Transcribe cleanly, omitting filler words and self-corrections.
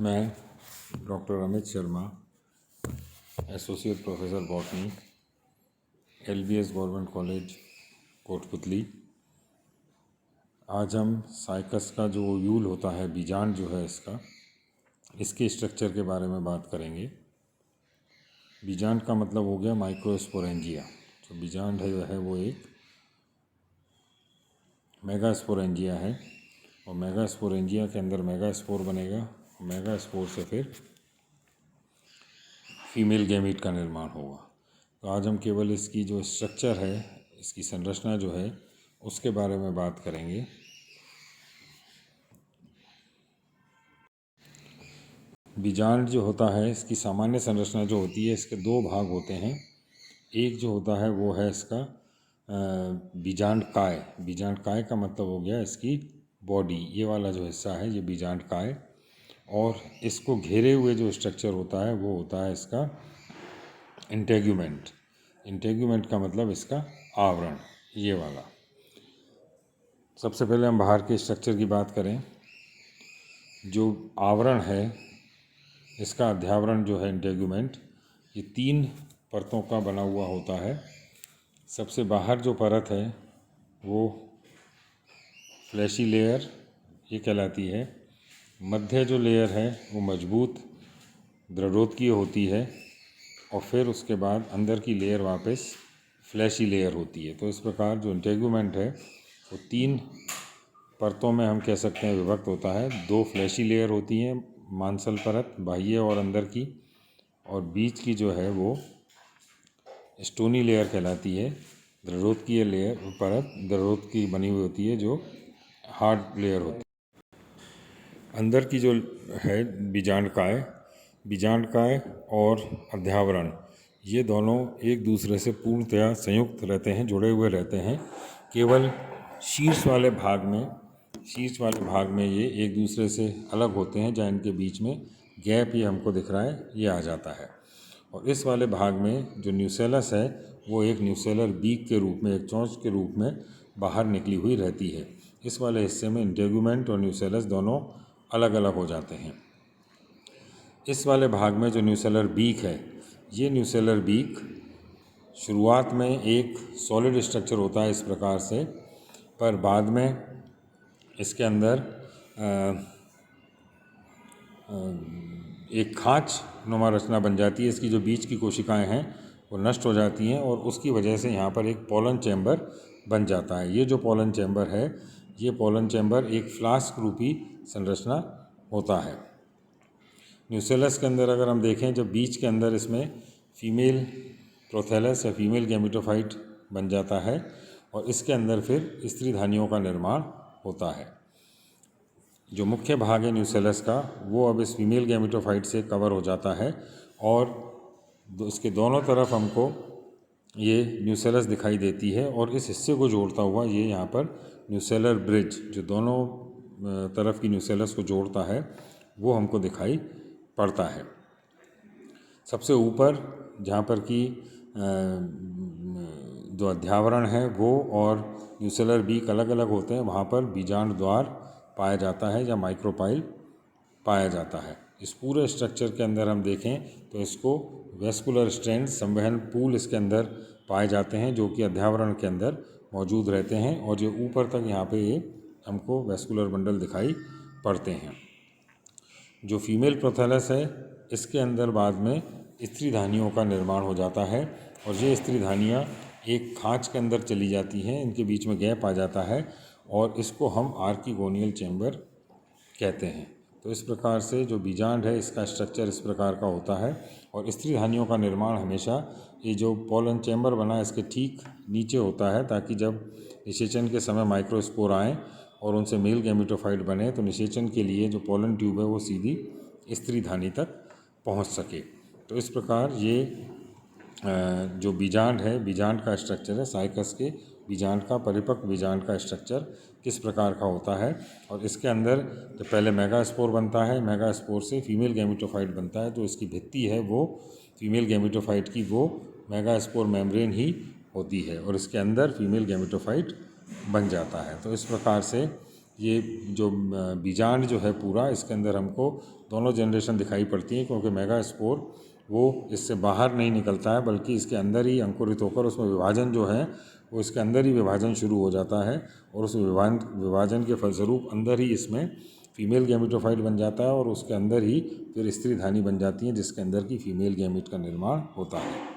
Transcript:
मैं doctor Amit Sharma, associate professor botany, LBS government college Kotputli. आज हम साइकस का जो यूल होता है, बीजांड जो है इसके स्ट्रक्चर के बारे में बात करेंगे। बीजांड का मतलब हो गया माइक्रोस्पोरेंजिया। जो बीजांड है वो एक मेगास्पोरेंजिया है और मेगास्पोरेंजिया के अंदर मेगास्पोर बनेगा। मेगास्पोर से फिर फीमेल गैमीट का निर्माण होगा। तो आज हम केवल इसकी जो स्ट्रक्चर है, इसकी संरचना जो है, उसके बारे में बात करेंगे। बीजांड जो होता है, इसकी सामान्य संरचना जो होती है, इसके दो भाग होते हैं। एक जो होता है वो है इसका बीजांड काय। बीजांड काय का मतलब हो गया इसकी बॉडी, ये वाला जो हिस्सा है ये बीजांड काय। और इसको घेरे हुए जो स्ट्रक्चर होता है वो होता है इसका इंटेग्यूमेंट। इंटेग्यूमेंट का मतलब इसका आवरण, ये वाला। सबसे पहले हम बाहर के स्ट्रक्चर की बात करें। जो आवरण है, इसका अध्यावरण जो है इंटेग्यूमेंट, ये 3 परतों का बना हुआ होता है। सबसे बाहर जो परत है वो फ्लैशी लेयर ये कहलाती है। मध्य जो लेयर है वो मजबूत दृढ़ोत्कीय होती है और फिर उसके बाद अंदर की लेयर वापस फ्लैशी लेयर होती है। तो इस प्रकार जो इंटेग्यूमेंट है वो 3 परतों में हम कह सकते हैं विभक्त होता है। 2 फ्लैशी लेयर होती हैं, मांसल परत बाह्य और अंदर की, और बीच की जो है वो स्टोनी लेयर कहलाती है। दृढ़ोत्कीय लेयर परत दृढ़ोत्की बनी हुई होती है, जो हार्ड लेयर होती है। अंदर की जो है बीजांड काय और अध्यावरण, ये दोनों एक दूसरे से पूर्णतया संयुक्त रहते हैं, जुड़े हुए रहते हैं। केवल शीर्ष वाले भाग में ये एक दूसरे से अलग होते हैं, जहाँ इनके बीच में गैप ये हमको दिख रहा है, ये आ जाता है। और इस वाले भाग में जो न्यूसेलस है वो एक न्यूसेलर बीक के रूप में, एक चोंच के रूप में बाहर निकली हुई रहती है। इस वाले हिस्से में इंटेग्यूमेंट और न्यूसेलस दोनों अलग अलग हो जाते हैं। इस वाले भाग में जो न्यूसेलर बीक है, ये न्यूसेलर बीक शुरुआत में एक सॉलिड स्ट्रक्चर होता है इस प्रकार से, पर बाद में इसके अंदर एक खाँच नुमा रचना बन जाती है। इसकी जो बीच की कोशिकाएं हैं वो नष्ट हो जाती हैं और उसकी वजह से यहाँ पर एक पोलन चैम्बर बन जाता है। ये जो पोलन चैम्बर है, ये पोलन चैम्बर एक फ्लास्क रूपी संरचना होता है। न्यूसेलस के अंदर अगर हम देखें, जब बीच के अंदर इसमें फीमेल प्रोथैलस या फीमेल गैमेटोफाइट बन जाता है और इसके अंदर फिर स्त्रीधानियों का निर्माण होता है। जो मुख्य भाग है न्यूसेलस का, वो अब इस फीमेल गैमेटोफाइट से कवर हो जाता है और इसके दोनों तरफ हमको ये न्यूसेलस दिखाई देती है और इस हिस्से को जोड़ता हुआ ये यहाँ पर न्यूसेलर ब्रिज, जो दोनों तरफ की न्यूसेलस को जोड़ता है, वो हमको दिखाई पड़ता है। सबसे ऊपर जहाँ पर कि जो अध्यावरण है वो और न्यूसेलर बीक अलग अलग होते हैं, वहाँ पर बीजांड द्वार पाया जाता है या माइक्रोपाइल पाया जाता है। इस पूरे स्ट्रक्चर के अंदर हम देखें तो इसको वेस्कुलर स्ट्रैंड, संवहन पूल इसके अंदर पाए जाते हैं, जो कि अध्यावरण के अंदर मौजूद रहते हैं और जो ऊपर तक यहाँ पे ये हमको वेस्कुलर बंडल दिखाई पड़ते हैं। जो फीमेल प्रोथैलस है, इसके अंदर बाद में स्त्रीधानियों का निर्माण हो जाता है और ये स्त्रीधानियाँ एक खाँच के अंदर चली जाती हैं, इनके बीच में गैप आ जाता है और इसको हम आर्किगोनियल चैम्बर कहते हैं। तो इस प्रकार से जो बीजांड है, इसका स्ट्रक्चर इस प्रकार का होता है और स्त्रीधानियों का निर्माण हमेशा ये जो पोलन चैम्बर बना है इसके ठीक नीचे होता है, ताकि जब निषेचन के समय माइक्रोस्पोर आएँ और उनसे मेल गैमेटोफाइट बने तो निषेचन के लिए जो पोलन ट्यूब है वो सीधी स्त्रीधानी तक पहुंच सके। तो इस प्रकार ये जो बीजांड है, बीजांड का स्ट्रक्चर है, साइकस के बीजांड का, परिपक्व बीजांड का स्ट्रक्चर किस प्रकार का होता है। और इसके अंदर जब पहले मेगास्पोर बनता है, मेगास्पोर से फीमेल गैमेटोफाइट बनता है, तो इसकी भित्ति है वो फीमेल गैमेटोफाइट की वो मेगास्पोर मेम्ब्रेन ही होती है और इसके अंदर फीमेल गैमेटोफाइट बन जाता है। तो इस प्रकार से ये जो बीजांड जो है पूरा, इसके अंदर हमको दोनों जनरेशन दिखाई पड़ती हैं, क्योंकि मेगास्पोर वो इससे बाहर नहीं निकलता है, बल्कि इसके अंदर ही अंकुरित होकर उसमें विभाजन जो है वो इसके अंदर ही विभाजन शुरू हो जाता है, और उस विभाजन के फलस्वरूप अंदर ही इसमें फीमेल गैमेटोफाइट बन जाता है, और उसके अंदर ही फिर स्त्री धानी बन जाती हैं, जिसके अंदर की फीमेल गैमेट का निर्माण होता है।